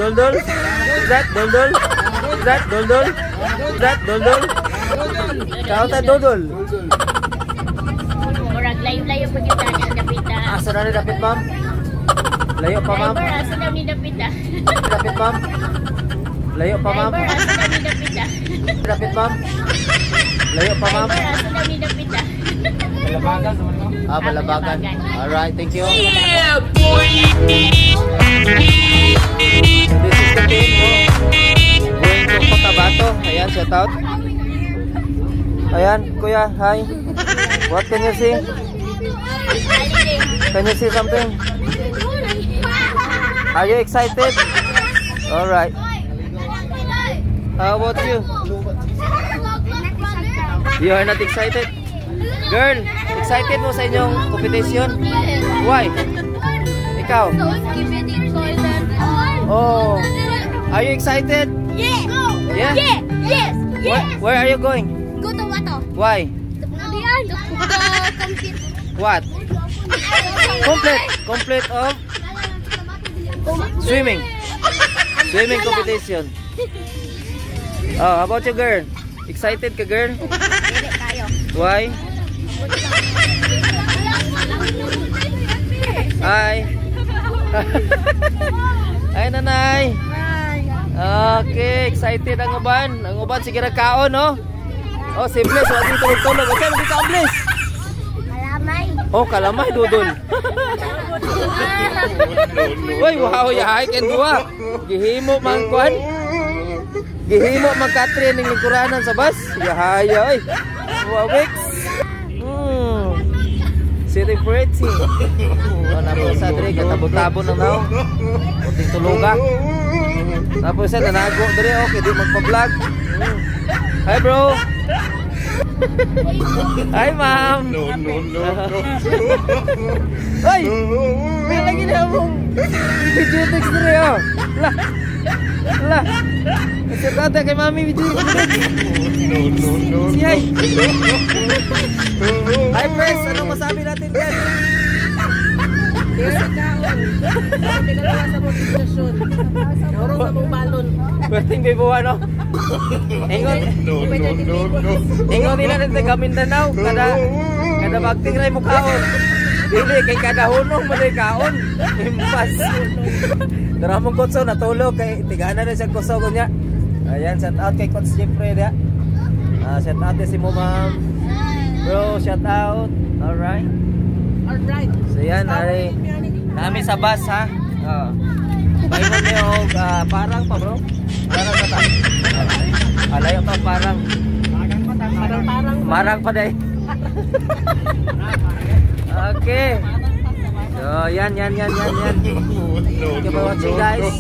Doldol? Is that Doldol? Is that Doldol? Is that Doldol? Kauta Doldol. Murag layo-layo po yung tanya dapit na. Asa na ni dapit, ma'am? Layo pa, ma'am? Driver, asa daw ni dapit na. Dapit, ma'am? Layo pa, ma'am? Driver, asa daw ni dapit na. Dapit, ma'am? Layo pa, ma'am? Driver, asa daw ni dapit na. Balabagan sa mga. Balabagan. Alright, thank you. Yeah, boy! This is the team mo. Going to Cotabato. Ayan, shout out. Ayan, kuya, hi. What can you see? Can you see something? Are you excited? Alright. How about you? You are not excited? Girl, excited mo sa inyong competition? Why? Ikaw? Oh, are you excited? Yeah! Yeah? Yeah! Yes! Yes! Where are you going? Go to Wato. Why? What? Complete of swimming. Swimming competition. Oh, how about you, girl? Excited ka, girl? Why? Hi. Ay, nanay. Okay, excited ang uban. Ang uban sige ra kaon, no? Oh, si Bless, wala dito tulog. Okay, dito ang Bless. Kalamay. Oh, kalamay dudol. Uy, wow, yahay ken duwa. Gihimo man kwan. Gihimo man ka-train ning lingkuranan sa bus. Yahay oy. Wow, Wix. City pretty. Oh, napo sa dre katabo-tabo na naw. Puting tuluga. Tapos sa nanago dre okay, di magpa-vlog. Hi, bro. Hi, ma'am. No. Ay! May lagi na mong video text na rin, oh. Lah. Kasi tata kay mami video text. No. Si Hi. Hi, Pres. Anong masabi natin yan? Berting bibuwa, no? Ingon nila natin sa Mindanao. Kada bagting rin mukhaon. Dili, kay kada hunong mo rin kaon. Impas. Daramong kutso, natulog. Kay tigana na siya kuso ko niya. Ayan, shout out kay Coach Jeffrey niya. Shout out din si mo, ma'am. Bro, shout out. Alright. So yan, namin sa bus, ha? Bayon niyo, parang pa, bro. Parang pa ta. Alayo pa, parang. Marang pa day. Okay. So, yan. Thank you for watching, guys.